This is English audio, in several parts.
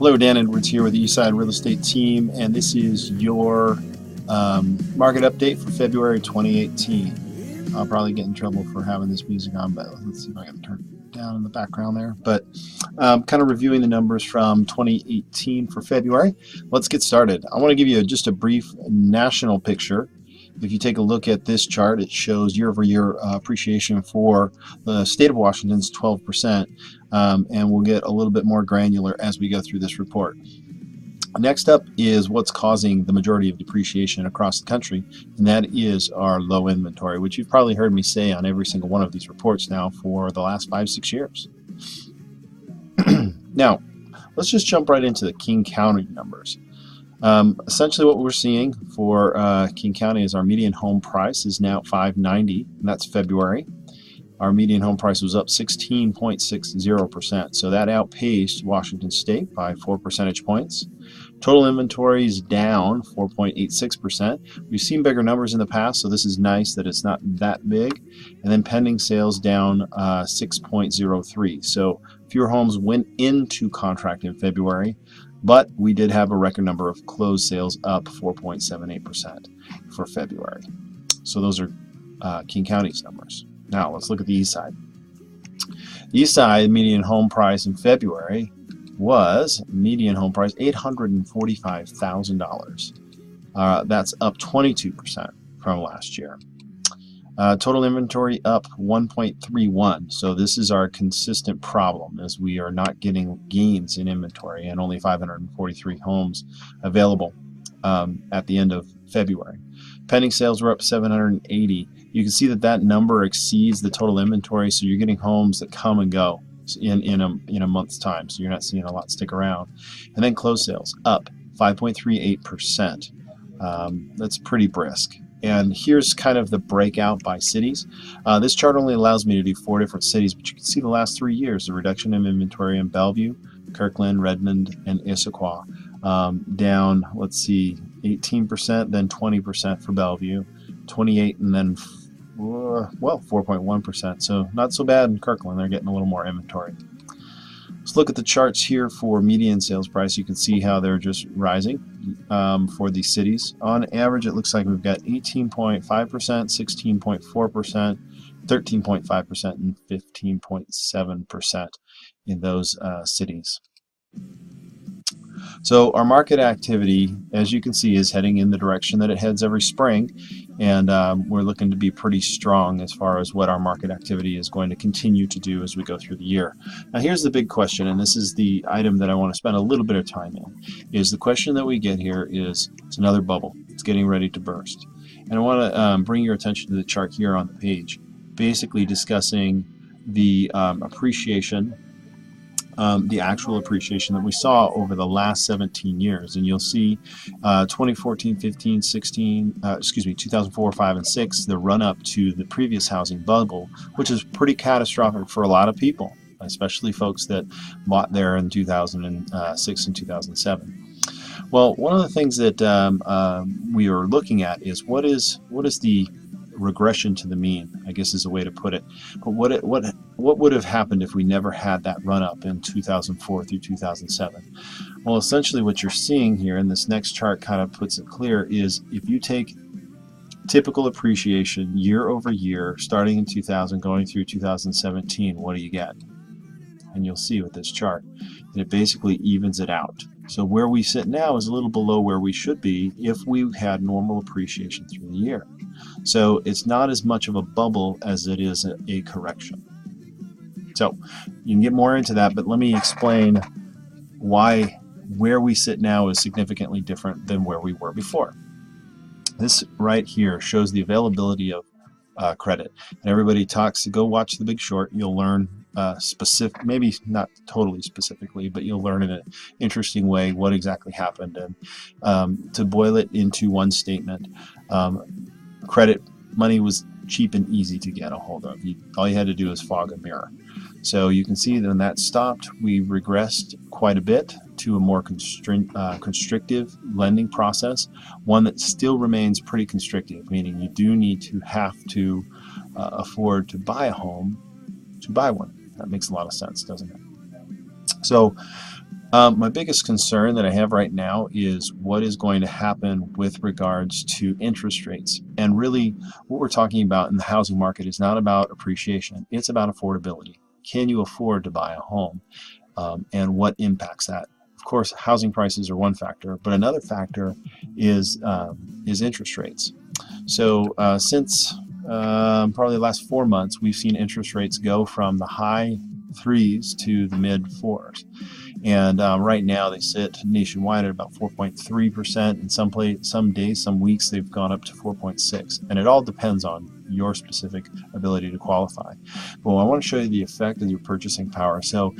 Hello, Dan Edwards here with the Eastside Real Estate Team, and this is your market update for February 2018. I'll probably get in trouble for having this music on, but let's see if I can turn it down in the background there. But kind of reviewing the numbers from 2018 for February. Let's get started. I want to give you just a brief national picture. If you take a look at this chart, it shows year-over-year appreciation for the state of Washington's 12%, and we'll get a little bit more granular as we go through this report. Next up is what's causing the majority of depreciation across the country, and that is our low inventory, which you've probably heard me say on every single one of these reports now for the last 5-6 years. Now, let's just jump right into the King County numbers. Essentially what we're seeing for King County is our median home price is now $590, and that's February. Our median home price was up 16.60%, so that outpaced Washington State by 4 percentage points. Total inventory is down 4.86%. We've seen bigger numbers in the past, so this is nice that it's not that big. And then pending sales down 6.03%. So fewer homes went into contract in February, but we did have a record number of closed sales, up 4.78% for February. So those are King County's numbers. Now let's look at the East Side. The East Side median home price in February was $845,000. That's up 22% from last year. Total inventory up 1.31. So this is our consistent problem, as we are not getting gains in inventory, and only 543 homes available at the end of February. Pending sales were up 780. You can see that that number exceeds the total inventory, so you're getting homes that come and go in a month's time, so you're not seeing a lot stick around. And then closed sales up 5.38%. That's pretty brisk. And here's kind of the breakout by cities. This chart only allows me to do 4 different cities, but you can see the last 3 years, the reduction in inventory in Bellevue, Kirkland, Redmond, and Issaquah. Down, let's see, 18%, then 20% for Bellevue, 28%, and then 4.1%. So not so bad in Kirkland. They're getting a little more inventory. Let's look at the charts here for median sales price. You can see how they're just rising for these cities. On average, it looks like we've got 18.5%, 16.4%, 13.5%, and 15.7% in those cities. So our market activity, as you can see, is heading in the direction that it heads every spring, and we're looking to be pretty strong as far as what our market activity is going to continue to do as we go through the year. Now here's the big question, and this is the item that I want to spend a little bit of time in, is the question that we get here is, it's another bubble. It's getting ready to burst. And I want to bring your attention to the chart here on the page, basically discussing the appreciation, the actual appreciation that we saw over the last 17 years. And you'll see 2014, 15, 16, 2004, 5, and 6, the run up to the previous housing bubble, which is pretty catastrophic for a lot of people, especially folks that bought there in 2006 and 2007. Well, one of the things that we are looking at is what is the regression to the mean, I guess is a way to put it. But what would have happened if we never had that run up in 2004 through 2007? Well, essentially what you're seeing here, and this next chart kind of puts it clear, is if you take typical appreciation year over year, starting in 2000 going through 2017, what do you get? And you'll see with this chart that it basically evens it out. So where we sit now is a little below where we should be if we had normal appreciation through the year. So it's not as much of a bubble as it is a correction. So you can get more into that, but let me explain why where we sit now is significantly different than where we were before. This right here shows the availability of credit. And everybody talks, go watch The Big Short. You'll learn specific, maybe not totally specifically, but you'll learn in an interesting way what exactly happened. And to boil it into one statement, credit money was cheap and easy to get a hold of. All you had to do was fog a mirror. So you can see that when that stopped, we regressed quite a bit to a more constrictive lending process, one that still remains pretty constrictive, meaning you do need to have to afford to buy a home to buy one. That makes a lot of sense, doesn't it? So My biggest concern that I have right now is what is going to happen with regards to interest rates. And really, what we're talking about in the housing market is not about appreciation, it's about affordability. Can you afford to buy a home? And what impacts that? Of course, housing prices are one factor, but another factor is interest rates. So since probably the last 4 months, we've seen interest rates go from the high threes to the mid fours. And right now they sit nationwide at about 4.3%. In some days, some weeks, they've gone up to 4.6. And it all depends on your specific ability to qualify. But I want to show you the effect of your purchasing power. So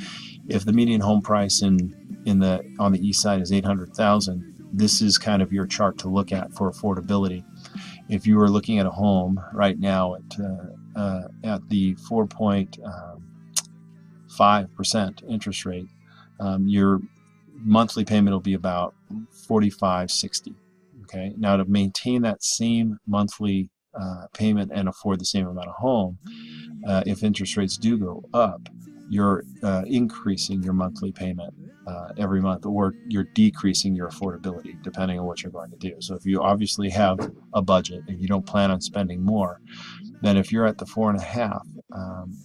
if the median home price on the east side is 800,000, this is kind of your chart to look at for affordability. If you were looking at a home right now at the 4.5% interest rate, your monthly payment will be about $45.60. Okay. Now, to maintain that same monthly payment and afford the same amount of home, if interest rates do go up, you're increasing your monthly payment every month, or you're decreasing your affordability depending on what you're going to do. So if you obviously have a budget and you don't plan on spending more, then if you're at the 4.5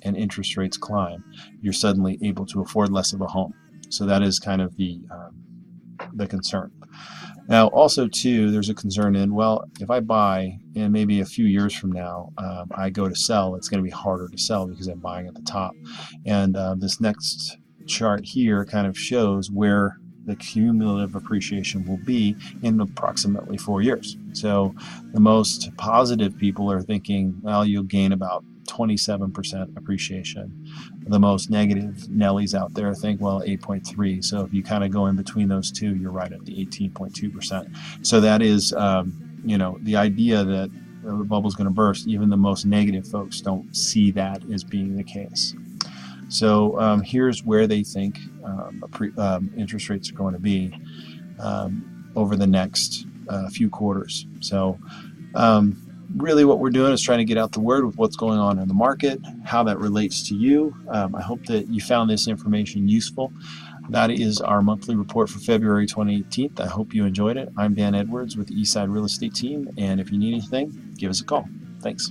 and interest rates climb, you're suddenly able to afford less of a home. So that is kind of the concern. Now, also too, there's a concern in, well, if I buy and maybe a few years from now I go to sell, it's going to be harder to sell because I'm buying at the top. And this next chart here kind of shows where the cumulative appreciation will be in approximately 4 years. So the most positive people are thinking, well, you'll gain about 27% appreciation. The most negative Nellies out there think, well, 8.3. So if you kind of go in between those two, you're right at the 18.2%. So that is, the idea that the bubble's going to burst. Even the most negative folks don't see that as being the case. So here's where they think interest rates are going to be over the next few quarters. So really what we're doing is trying to get out the word with what's going on in the market, how that relates to you. I hope that you found this information useful. That is our monthly report for February 2018. I hope you enjoyed it. I'm Dan Edwards with the Eastside Real Estate Team, and if you need anything, give us a call. Thanks.